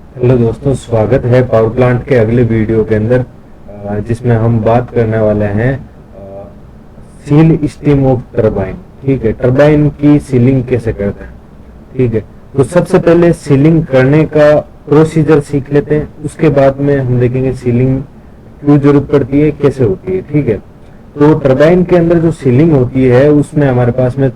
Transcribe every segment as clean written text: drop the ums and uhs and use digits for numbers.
Hello दोस्तों, स्वागत है पावर प्लांट के अगले वीडियो के अंदर, जिसमें हम बात करने वाले हैं सील स्टीम ऑफ टरबाइन। ठीक है, टरबाइन की सीलिंग कैसे करते हैं। ठीक है, तो सबसे पहले सीलिंग करने का प्रोसीजर सीख लेते हैं, उसके बाद में हम देखेंगे सीलिंग क्यों जरूरत पड़ती है, कैसे होती है। ठीक है, तो टरबाइन के अंदर जो सीलिंग होती है उसमें हमारे पास में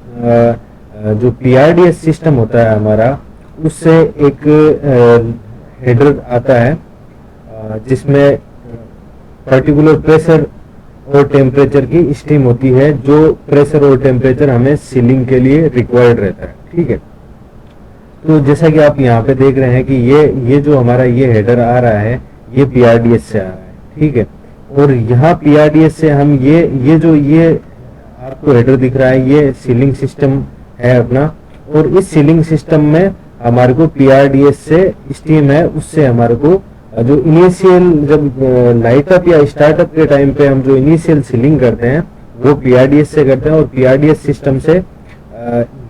जो पीआरडीएस सिस्टम होता है हमारा, उससे एक हेडर आता है जिसमें पर्टिकुलर प्रेशर और टेम्परेचर की स्टीम होती है, जो प्रेशर और टेम्परेचर हमें सीलिंग के लिए रिक्वायर्ड रहता है। ठीक है, तो जैसा कि आप यहाँ पे देख रहे हैं कि ये जो हमारा ये हेडर आ रहा है ये पीआरडीएस से आ रहा है। ठीक है, और यहाँ पीआरडीएस से हम ये आपको हेडर दिख रहा है, ये सीलिंग सिस्टम है अपना, और इस सीलिंग सिस्टम में हमारे को पीआरडीएस से स्टीम है, उससे हमारे को जो इनिशियल जब लाइटअप या स्टार्टअप के टाइम पे हम जो इनिशियल सीलिंग करते हैं वो पीआरडीएस से करते हैं। और पीआरडीएस सिस्टम से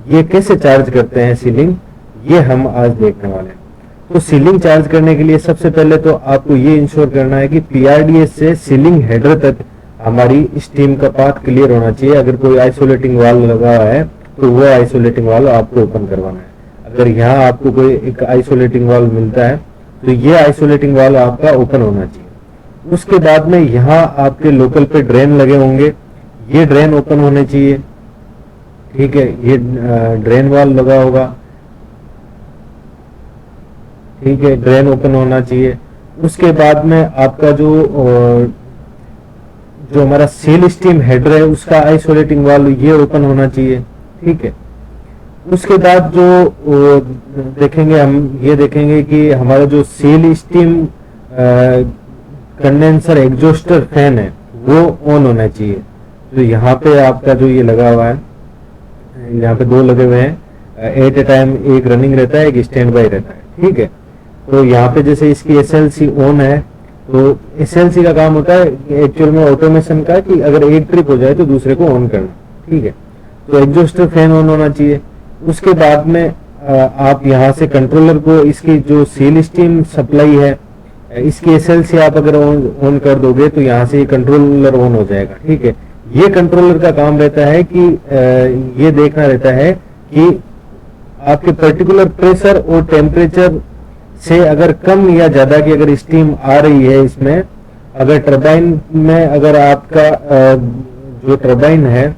ये कैसे चार्ज करते हैं सीलिंग, ये हम आज देखने वाले हैं। तो सीलिंग चार्ज करने के लिए सबसे पहले तो आपको ये इंश्योर करना है कि पीआरडीएस से सीलिंग हेडर तक हमारी स्टीम का पाथ क्लियर होना चाहिए। अगर कोई आइसोलेटिंग वाल्व लगा हुआ है तो वो आइसोलेटिंग वाल्व आपको ओपन करवाना है। अगर यहाँ आपको कोई एक आइसोलेटिंग वाल्व मिलता है तो ये आइसोलेटिंग वाल्व आपका ओपन होना चाहिए। उसके बाद में यहाँ आपके लोकल पे ड्रेन लगे होंगे, ये ड्रेन ओपन होने चाहिए। ठीक है, ये ड्रेन वाल्व लगा होगा। ठीक है, ड्रेन ओपन होना चाहिए। उसके बाद में आपका जो हमारा सील स्टीम हेडर है उसका आइसोलेटिंग वाल्व ये ओपन होना चाहिए। ठीक है, उसके बाद जो देखेंगे हम ये देखेंगे कि हमारा जो seal steam condenser exhauster fan है वो ऑन होना चाहिए। तो यहाँ पे आपका जो ये लगा हुआ है, यहाँ पे दो लगे हुए हैं, एट ए टाइम एक रनिंग रहता है, एक स्टैंड बाई रहता है। ठीक है, तो यहाँ पे जैसे इसकी एसएलसी ऑन है, तो एसएलसी का काम होता है एक्चुअल में ऑटोमेशन का कि अगर एक ट्रिप हो जाए तो दूसरे को ऑन करना। ठीक है, तो एग्जॉस्टर फैन ऑन होना चाहिए। उसके बाद में आप यहाँ से कंट्रोलर को, इसकी जो सील स्टीम सप्लाई है इसकी एसएलसी आप अगर ऑन कर दोगे तो यहाँ से ये कंट्रोलर ऑन हो जाएगा। ठीक है, ये कंट्रोलर का काम रहता है कि ये देखना रहता है कि आपके पर्टिकुलर प्रेशर और टेम्परेचर से अगर कम या ज्यादा की अगर स्टीम आ रही है इसमें, अगर टरबाइन में अगर आपका जो टरबाइन है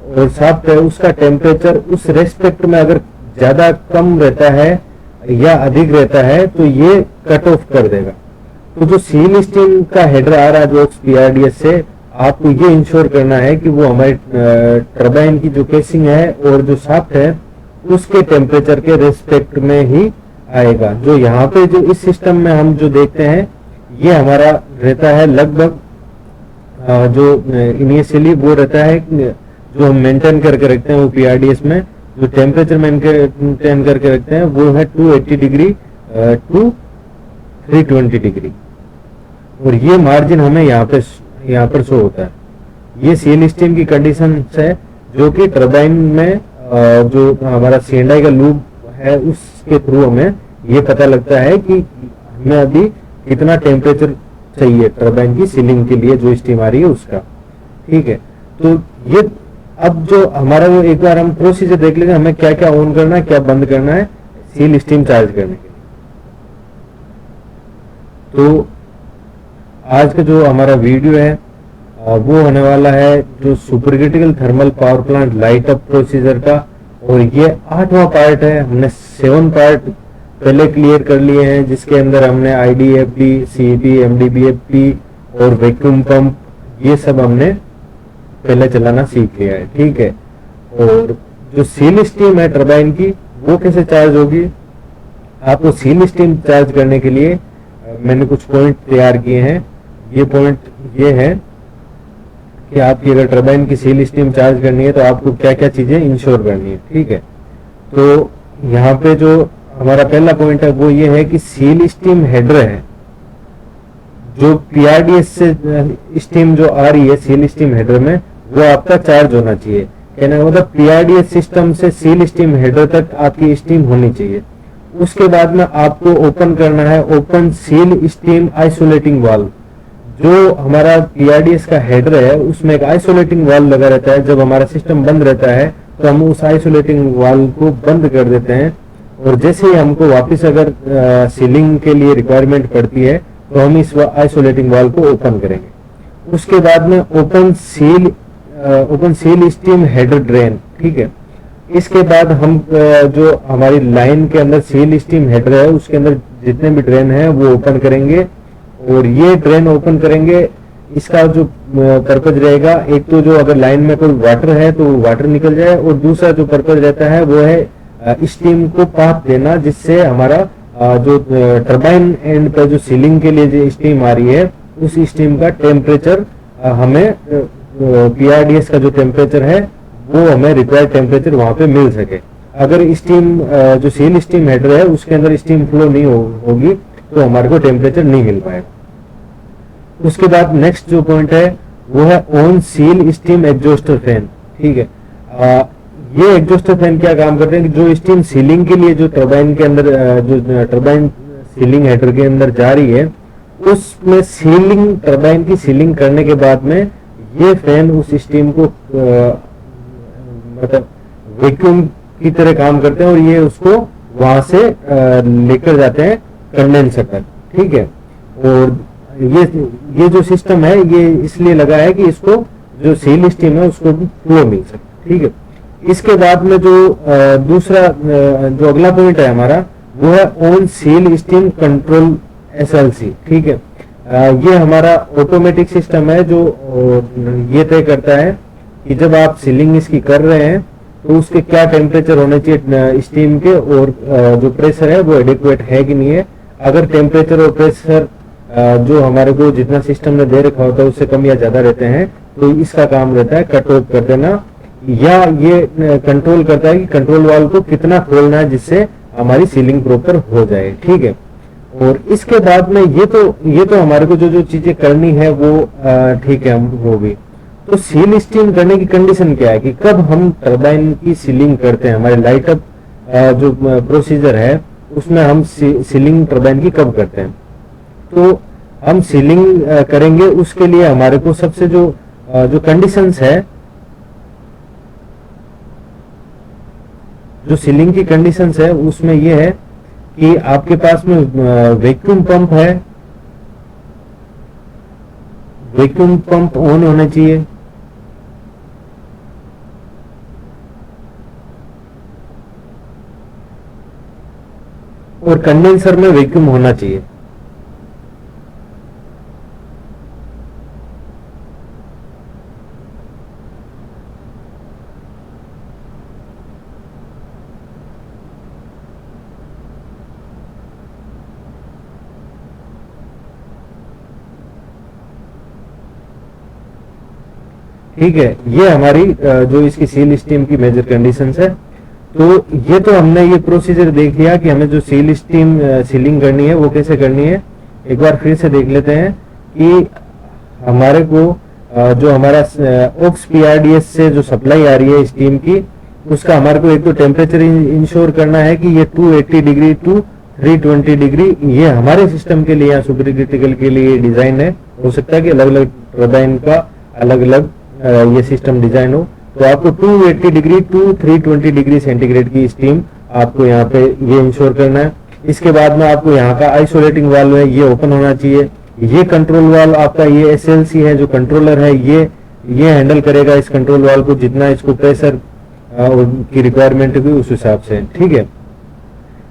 और साफ है उसका टेम्परेचर उस रेस्पेक्ट में अगर ज्यादा कम रहता है या अधिक रहता है तो ये कट ऑफ कर देगा। तो जो सील स्टीम का हेडर आ रहा है जो पीआरडीएस से, आपको ये इंश्योर करना है कि वो हमारे टरबाइन की जो केसिंग है और जो शाफ्ट है उसके टेम्परेचर के रेस्पेक्ट में ही आएगा। जो यहाँ पे जो इस सिस्टम में हम जो देखते हैं ये हमारा रहता है लगभग जो इनिशियली वो रहता है जो हम मेंटेन करके रखते हैं वो पीआरडीएस में जो टेम्परेचर मेंटेन करके रखते हैं वो है 280 डिग्री टू 320 डिग्री, और ये मार्जिन हमें यहाँ पर शो होता है। ये सील स्टीम की कंडीशन है जो कि टरबाइन में जो हमारा सीएनआई का लूप है उसके थ्रू हमें ये पता लगता है कि हमें अभी कितना टेम्परेचर चाहिए टरबाइन की सीलिंग के लिए जो स्टीम आ रही है उसका। ठीक है, तो ये अब जो हमारा वो एक बार हम प्रोसीजर देख लेंगे हमें क्या क्या ऑन करना है क्या बंद करना है सील स्टीम चार्ज करने के लिए। तो आज का जो हमारा वीडियो है वो होने वाला है जो super critical thermal power plant light up procedure का, और ये 8वां पार्ट है। हमने 7 पार्ट पहले क्लियर कर लिए हैं जिसके अंदर हमने आईडीएफडी, सीईपी, एमडीबीएफपी और वैक्यूम पंप ये सब हमने पहले चलाना सीख लिया है। ठीक है, और जो सील स्टीम है टरबाइन की वो कैसे चार्ज होगी, आपको सील स्टीम चार्ज करने के लिए मैंने कुछ पॉइंट तैयार किए हैं। ये पॉइंट ये है कि आपकी अगर टरबाइन की सील स्टीम चार्ज करनी है तो आपको क्या क्या चीजें इंश्योर करनी है। ठीक है, तो यहाँ पे जो हमारा पहला पॉइंट है वो ये है कि सील स्टीम हेडर है जो पीआरडीएस से स्टीम जो आ रही है सील स्टीम हेडर में वो आपका चार्ज होना चाहिए। कहने का मतलब पीआरडीएस सिस्टम से सील स्टीम हेडर तक आपकी स्टीम होनी चाहिए। उसके बाद में आपको ओपन करना है open seal steam isolating valve. जो हमारा पीआरडीएस का हेडर है उसमें एक आइसोलेटिंग वाल्व लगा रहता है। जब हमारा सिस्टम बंद रहता है तो हम उस आइसोलेटिंग वाल्व को बंद कर देते हैं, और जैसे ही हमको वापस अगर सीलिंग के लिए रिक्वायरमेंट पड़ती है तो हम इस आइसोलेटिंग वाल्व को ओपन करेंगे। उसके बाद में open seal steam header drain, ठीक है। इसके बाद हम जो हमारी लाइन के अंदर सील स्टीम हेडर है उसके अंदर जितने भी ड्रेन है वो ओपन करेंगे, और ये ड्रेन ओपन करेंगे। इसका जो पर्पज रहेगा, एक तो जो अगर लाइन में कोई वाटर है तो वाटर निकल जाए, और दूसरा जो पर्पज रहता है वो है स्टीम को पाथ देना, जिससे हमारा जो टरबाइन एंड पे जो सीलिंग के लिए जो स्टीम आ रही है उस स्टीम का टेम्परेचर हमें पीआरडीएस का जो टेम्परेचर है वो हमें रिक्वायर्ड टेम्परेचर वहां पे मिल सके। अगर स्टीम जो सील स्टीम हेडर है उसके अंदर स्टीम फ्लो नहीं होगी तो हमारे को टेम्परेचर नहीं मिल पाएगा। उसके बाद नेक्स्ट जो पॉइंट है वो है on seal steam exhauster fan, ठीक है। ये एग्जॉस्टर फैन क्या काम करते हैं कि जो स्टीम सीलिंग के लिए जो टरबाइन के अंदर जो टरबाइन सीलिंग हेडर के अंदर जा रही है उसमें सीलिंग टरबाइन की सीलिंग करने के बाद में ये फैन उस स्टीम को मतलब वैक्यूम की तरह काम करते हैं, और ये उसको वहां से लेकर जाते हैं कंडेंसर तक, ठीक है। और ये जो सिस्टम है ये इसलिए लगा है कि इसको जो सील स्टीम है उसको फ्लो मिल सके, ठीक है। इसके बाद में जो दूसरा जो अगला पॉइंट है हमारा वो है on seal steam control SLC, ठीक है। ये हमारा ऑटोमेटिक सिस्टम है जो ये तय करता है कि जब आप सीलिंग इसकी कर रहे हैं तो उसके क्या टेम्परेचर होने चाहिए स्टीम के, और जो प्रेशर है वो एडिक्वेट है कि नहीं है। अगर टेम्परेचर और प्रेशर जो हमारे को जितना सिस्टम ने दे रखा होता है उससे कम या ज्यादा रहते हैं तो इसका काम रहता है कट ऑफ कर देना, या ये कंट्रोल करता है कि कंट्रोल वाल्व को कितना खोलना है जिससे हमारी सीलिंग प्रॉपर हो जाए, ठीक है। और इसके बाद में ये तो हमारे को जो चीजें करनी है वो ठीक है हो गई। तो सील स्टीम करने की कंडीशन क्या है कि कब हम टरबाइन की सीलिंग करते हैं। हमारे लाइट अप जो प्रोसीजर है उसमें हम सीलिंग टरबाइन की कब करते हैं। तो हम सीलिंग करेंगे उसके लिए हमारे को सबसे जो कंडीशंस है, जो सीलिंग की कंडीशंस है उसमें ये है कि आपके पास में वैक्यूम पंप है, वैक्यूम पंप ऑन होना चाहिए, और कंडेंसर में वैक्यूम होना चाहिए। ठीक है, ये हमारी जो इसकी सील स्टीम की मेजर कंडीशंस है। तो ये तो हमने ये प्रोसीजर देख लिया कि हमें जो सील स्टीम सीलिंग करनी है वो कैसे करनी है। एक बार फिर से देख लेते हैं कि हमारे को जो हमारा ऑक्स पीआरडीएस से जो सप्लाई आ रही है स्टीम की उसका हमारे को एक तो टेम्परेचर इंश्योर करना है कि ये 280 डिग्री टू 320 डिग्री, ये हमारे सिस्टम के लिए या सुपर क्रिटिकल के लिए डिजाइन है। हो सकता है कि अलग अलग टरबाइन का अलग अलग ये सिस्टम डिजाइन हो। तो आपको 280 डिग्री टू 320 डिग्री सेंटीग्रेड की स्टीम आपको यहाँ पे ये इंश्योर करना है। इसके बाद में आपको यहाँ का आइसोलेटिंग वाल्व है ये ओपन होना चाहिए। ये कंट्रोल वाल्व आपका ये एसएलसी है जो कंट्रोलर है ये हैंडल करेगा इस कंट्रोल वाल्व को, जितना इसको प्रेशर की रिक्वायरमेंट हुई उस हिसाब से, ठीक है।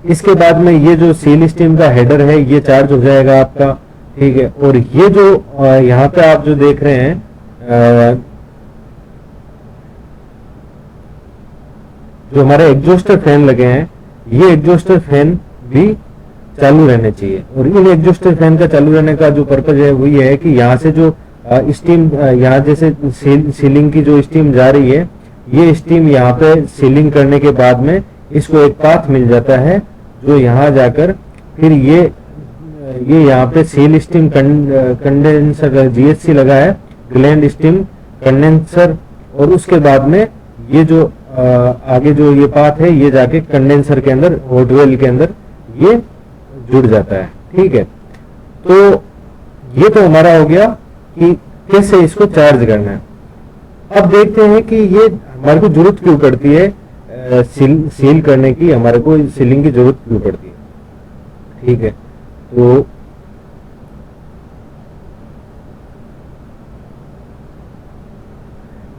इसके बाद में ये जो सील स्टीम का हेडर है ये चार्ज हो जाएगा आपका, ठीक है। और ये जो यहाँ पे आप जो देख रहे हैं जो हमारे एग्जॉस्टर फैन लगे हैं ये एग्जॉस्टर फैन भी चालू रहने चाहिए। और इन एग्जॉस्टर फैन का चालू रहने का जो पर्पज है वो ये है कि यहाँ से जो स्टीम यहाँ जैसे सीलिंग की जो स्टीम जा रही है ये स्टीम यहाँ पे सीलिंग करने के बाद में इसको एक पाथ मिल जाता है जो यहाँ जाकर फिर ये यहाँ पे सील स्टीम कंडेंसर जीएससी लगा है, ग्लैंड स्टीम कंडेंसर, और उसके बाद में ये जो आगे जो ये पाथ है ये जाके कंडेंसर के अंदर हॉट वेल के अंदर ये जुड़ जाता है। ठीक है, तो ये तो हमारा हो गया कि कैसे इसको चार्ज करना है। अब देखते हैं कि ये हमारे को जरूरत क्यों पड़ती है, सील करने की हमारे को सीलिंग की जरूरत क्यों पड़ती है। ठीक है, तो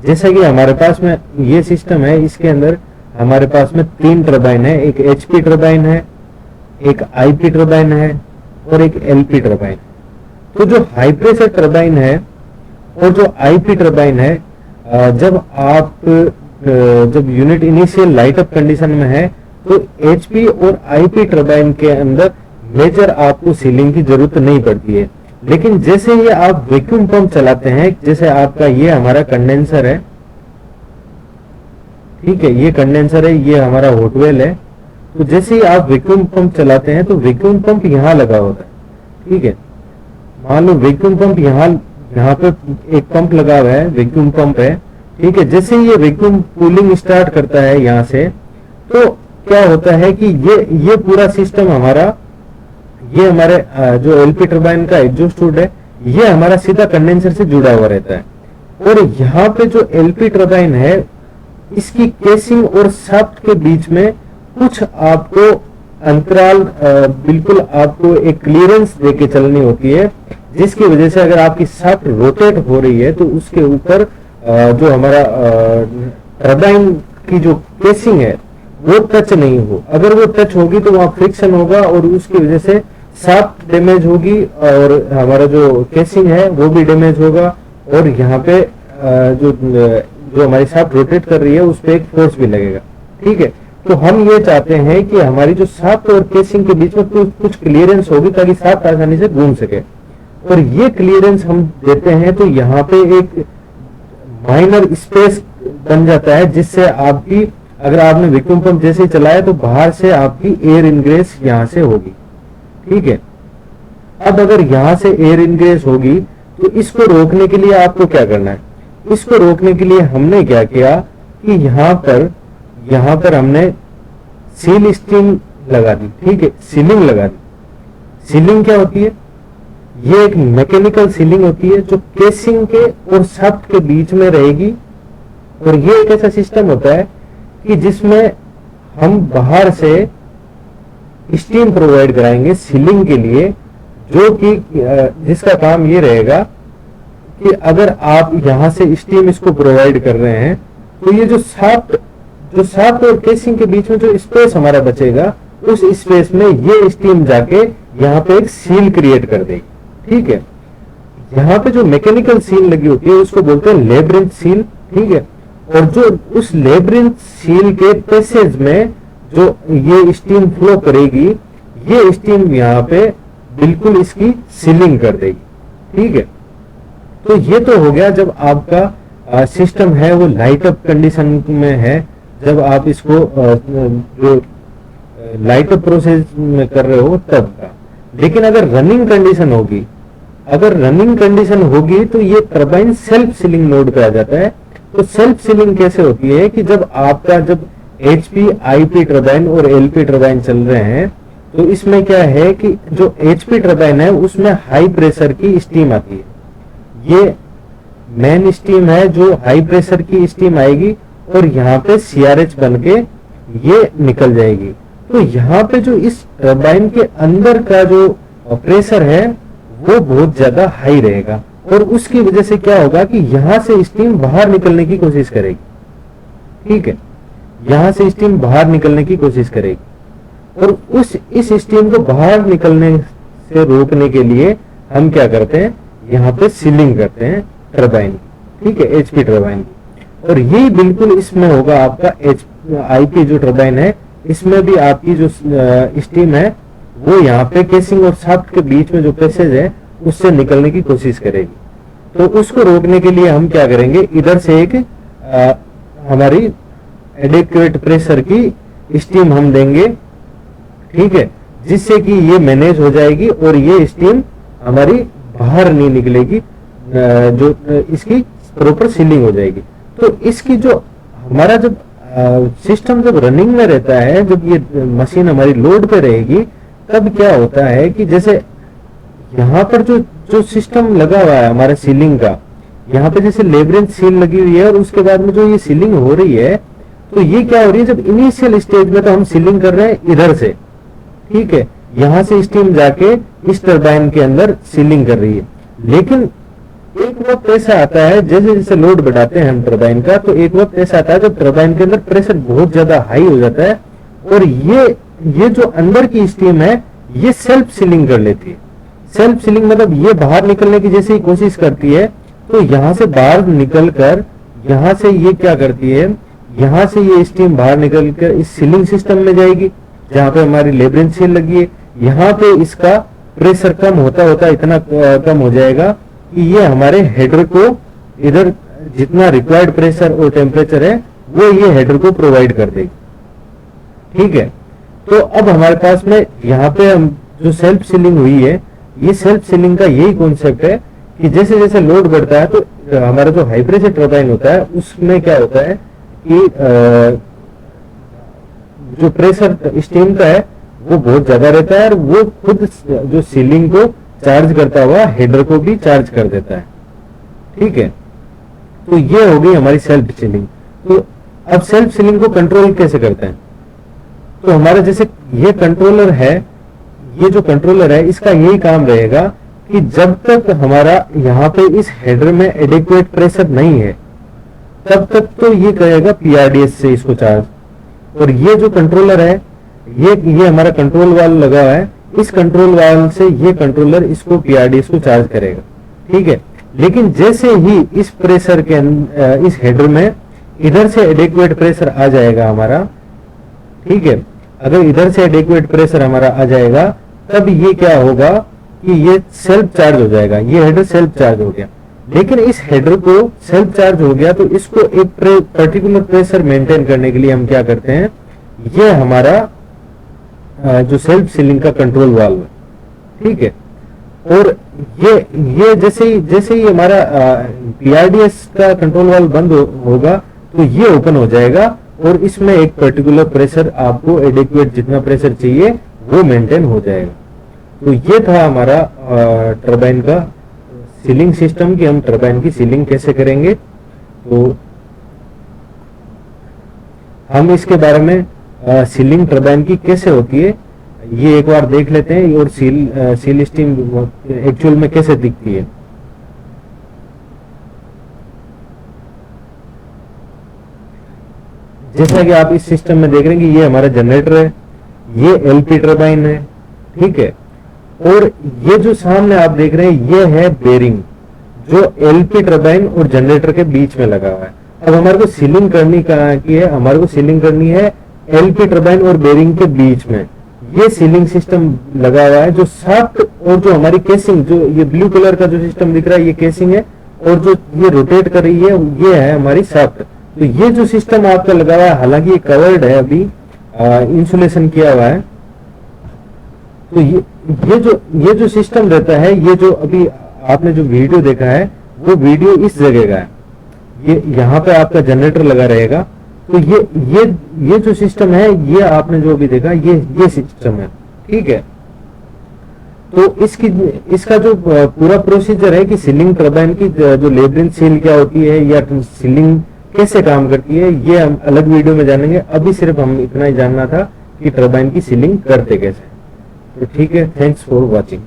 जैसा कि हमारे पास में ये सिस्टम है, इसके अंदर हमारे पास में 3 टरबाइन है, एक एचपी टरबाइन है, एक आईपी टरबाइन है और एक एलपी टरबाइन। तो जो हाई प्रेशर टरबाइन है और जो आईपी टरबाइन है, जब unit initial light up condition में है तो एचपी और आईपी टरबाइन के अंदर मेजर आपको सीलिंग की जरूरत नहीं पड़ती है। लेकिन जैसे ये आप वैक्यूम पंप चलाते हैं, जैसे आपका ये हमारा कंडेंसर है, ठीक है, ये कंडेंसर है, ये हमारा हॉट वेल है। तो जैसे ही आप वैक्यूम पंप चलाते हैं तो वैक्यूम पंप यहाँ लगा होता है। ठीक है, मान लो वैक्यूम पंप यहाँ पे एक पंप लगा हुआ है, वैक्यूम पंप है। ठीक है, जैसे ही ये वैक्यूम कूलिंग स्टार्ट करता है यहाँ से, तो क्या होता है कि ये पूरा सिस्टम हमारा, ये हमारे जो एलपी टरबाइन का एग्जॉस्ट हुड है, ये हमारा सीधा कंडेंसर से जुड़ा हुआ रहता है। और यहाँ पे जो एलपी टरबाइन है, इसकी केसिंग और शाफ्ट के बीच में कुछ आपको अंतराल, बिल्कुल आपको एक क्लियरेंस देके चलनी होती है, जिसकी वजह से अगर आपकी शाफ्ट रोटेट हो रही है तो उसके ऊपर जो हमारा टरबाइन की जो केसिंग है वो टच नहीं हो। अगर वो टच होगी तो वहां फ्रिक्शन होगा और उसकी वजह से शाफ्ट डैमेज होगी और हमारा जो केसिंग है वो भी डैमेज होगा। और यहाँ पे जो हमारी शाफ्ट रोटेट कर रही है उस पर एक फोर्स भी लगेगा। ठीक है, तो हम ये चाहते हैं कि हमारी जो शाफ्ट और केसिंग के बीच में कुछ क्लियरेंस होगी ताकि शाफ्ट आसानी से घूम सके। और ये क्लियरेंस हम देते हैं तो यहाँ पे एक माइनर स्पेस बन जाता है, जिससे आपकी, अगर आपने वैक्यूम पंप जैसे ही चलाया तो बाहर से आपकी एयर इनग्रेस यहाँ से होगी। ठीक है, अब अगर यहाँ से एयर इनग्रेस होगी तो इसको रोकने के लिए आपको क्या करना है, इसको रोकने के लिए हमने क्या किया कि यहाँ पर हमने सील स्टीम लगा दी। ठीक है, सीलिंग लगा दी। सीलिंग क्या होती है, ये एक मैकेनिकल सीलिंग होती है जो केसिंग के और शाफ्ट के बीच में रहेगी। और ये एक ऐसा सिस्टम होता है कि जिसमें हम बाहर से स्टीम प्रोवाइड कराएंगे सीलिंग के लिए, जो कि जिसका काम ये रहेगा कि अगर आप यहां से स्टीम इसको प्रोवाइड कर रहे हैं तो ये जो शाफ्ट और केसिंग के बीच में जो स्पेस हमारा बचेगा, उस स्पेस में ये स्टीम जाके यहाँ पे एक सील क्रिएट कर देगी। ठीक है, यहाँ पे जो मैकेनिकल सील लगी होती है उसको बोलते हैं लेब्रिंथ सील। ठीक है, और जो उस लेब्रिंथ सील के पैसेज में जो ये स्टीम फ्लो करेगी, ये स्टीम यहाँ पे बिल्कुल इसकी सीलिंग कर देगी। ठीक है, तो ये तो हो गया जब आपका सिस्टम है वो लाइट अप कंडीशन में है, जब आप इसको जो लाइट अप प्रोसेस में कर रहे हो तब का। लेकिन अगर रनिंग कंडीशन होगी, तो ये टरबाइन सेल्फ सीलिंग मोड पे आ जाता है। तो सेल्फ सीलिंग कैसे होती है कि जब एचपी, आईपी टरबाइन और एलपी टरबाइन चल रहे हैं, तो इसमें क्या है कि जो एचपी टरबाइन है उसमें हाई प्रेशर की स्टीम आती है। ये मेन स्टीम है जो हाई प्रेशर की स्टीम आएगी और यहाँ पे सीआरएच बन के ये निकल जाएगी। तो यहाँ पे जो इस टरबाइन के अंदर का जो प्रेशर है वो बहुत ज्यादा हाई रहेगा और उसकी वजह से क्या होगा कि यहाँ से स्टीम बाहर निकलने की कोशिश करेगी। ठीक है, यहाँ से स्टीम बाहर निकलने की कोशिश करेगी और इस स्टीम को बाहर निकलने से रोकने के लिए हम क्या करते हैं, यहाँ पे सीलिंग करते हैं टरबाइन। ठीक है, एचपी टरबाइन। और ये बिल्कुल इसमें होगा आपका आईपी जो टरबाइन है, इसमें भी आपकी जो स्टीम है वो यहाँ पे केसिंग और शाफ्ट के बीच में जो पैसेज है उससे निकलने की कोशिश करेगी। तो उसको रोकने के लिए हम क्या करेंगे, इधर से एक हमारी एडिक्वेट प्रेशर की स्टीम हम देंगे। ठीक है, जिससे कि ये मैनेज हो जाएगी और ये स्टीम हमारी बाहर नहीं निकलेगी, जो इसकी प्रॉपर सीलिंग हो जाएगी। तो इसकी जो हमारा जब सिस्टम जब रनिंग में रहता है, जब ये मशीन हमारी लोड पे रहेगी, तब क्या होता है कि जैसे यहाँ पर जो जो सिस्टम लगा हुआ है हमारा सीलिंग का, यहाँ पे जैसे लेबरेंस सील लगी हुई है और उसके बाद में जो ये सीलिंग हो रही है, तो ये क्या हो रही है, जब इनिशियल स्टेज में तो हम सीलिंग कर रहे हैं इधर से, ठीक है, यहां से स्टीम जाके इस टरबाइन के अंदर सीलिंग कर रही है। लेकिन एक वक्त ऐसा आता है जैसे जैसे लोड बढ़ाते हैं हम टरबाइन का, तो एक वक्त ऐसा आता है जब टरबाइन के अंदर प्रेशर बहुत ज्यादा हाई हो जाता है और ये जो अंदर की स्टीम है ये सेल्फ सीलिंग कर लेती है। सेल्फ सीलिंग मतलब ये बाहर निकलने की जैसे ही कोशिश करती है, तो यहां से बाहर निकलकर यहां से ये क्या करती है, यहां से ये स्टीम बाहर निकलकर इस सीलिंग सिस्टम में जाएगी जहां पे हमारी लेबरेंस सील लगी है। यहाँ पे इसका प्रेशर कम होता होता इतना कम हो जाएगा कि ये हमारे हेडर को इधर जितना रिक्वायर्ड प्रेशर और टेम्परेचर है वो ये हेडर को प्रोवाइड कर देगी, ठीक है। तो अब हमारे पास में यहाँ पे हम जो सेल्फ सीलिंग हुई है, ये सेल्फ सीलिंग का यही कॉन्सेप्ट है कि जैसे जैसे लोड बढ़ता है तो हमारा जो हाई प्रेशर टरबाइन होता है उसमें क्या होता है कि जो प्रेशर स्टीम का है वो बहुत ज्यादा रहता है और वो खुद जो सीलिंग को चार्ज करता हुआ हेडर को भी चार्ज कर देता है, ठीक है। तो ये हो गई हमारी सेल्फ सीलिंग। तो अब सेल्फ सीलिंग को कंट्रोल कैसे करते हैं, तो हमारा जैसे ये कंट्रोलर है, ये जो कंट्रोलर है इसका यही काम रहेगा कि जब तक हमारा यहाँ पे इस हेडर में एडिक्वेट प्रेशर नहीं है तब तक तो ये करेगा पीआरडीएस से इसको चार्ज। और ये जो कंट्रोलर है ये हमारा कंट्रोल वाल्व लगा हुआ है, इस कंट्रोल वाल्व से ये कंट्रोलर इसको पीआरडीएस को चार्ज करेगा, ठीक है। लेकिन जैसे ही इस प्रेशर के इस हेडर में इधर से एडिक्वेट प्रेशर आ जाएगा हमारा, ठीक है, अगर इधर से एडिक्वेट प्रेशर हमारा आ जाएगा तब ये क्या होगा कि ये सेल्फ चार्ज हो जाएगा, ये हेडर सेल्फ चार्ज हो गया। लेकिन इस हेडर को सेल्फ चार्ज हो गया तो इसको एक पर्टिकुलर प्रेशर मेंटेन करने के लिए हम क्या करते हैं, ये हमारा जो सेल्फ सीलिंग का कंट्रोल वाल्व है, ठीक है। और ये जैसे ही हमारा पीआरडीएस का कंट्रोल वाल्व बंद होगा तो ये ओपन हो जाएगा और इसमें एक पर्टिकुलर प्रेशर आपको एडिक्वेट जितना प्रेशर चाहिए वो मेंटेन हो जाएगा। तो ये था हमारा टरबाइन का सीलिंग सिस्टम कि हम टरबाइन की सीलिंग कैसे करेंगे। तो हम इसके बारे में सीलिंग टरबाइन की कैसे होती है ये एक बार देख लेते हैं और सील स्टीम एक्चुअल में कैसे दिखती है। जैसा कि आप इस सिस्टम में देख रहे हैं कि ये हमारा जनरेटर है, ये एलपी टरबाइन है, ठीक है। और ये जो सामने आप देख रहे हैं ये है बेरिंग जो एलपी टरबाइन और जनरेटर के बीच में लगा हुआ है। अब हमारे को सीलिंग करनी कहाँ की है, हमारे को सीलिंग करनी है एलपी टरबाइन और बेरिंग के बीच में। ये सीलिंग सिस्टम लगा हुआ है जो शाफ्ट और जो हमारी केसिंग, जो ये ब्लू कलर का जो सिस्टम दिख रहा है ये केसिंग है और जो ये रोटेट कर रही है ये है हमारी शाफ्ट। तो ये जो सिस्टम आपका लगा हुआ है, हालांकि ये कवर्ड है, अभी इंसुलेशन किया हुआ है। तो ये जो सिस्टम रहता है, ये जो अभी आपने जो वीडियो देखा है वो वीडियो इस जगह का है, ये यहाँ पे आपका जनरेटर लगा रहेगा। तो ये जो सिस्टम है ये आपने जो अभी देखा ये सिस्टम है, ठीक है। तो इसका जो पूरा प्रोसीजर है कि सीलिंग टरबाइन की जो लेबरिंग सील क्या होती है या सीलिंग कैसे काम करती है ये हम अलग वीडियो में जानेंगे। अभी सिर्फ हम इतना ही जानना था कि टरबाइन की सीलिंग करते कैसे। तो ठीक है, थैंक्स फॉर वॉचिंग।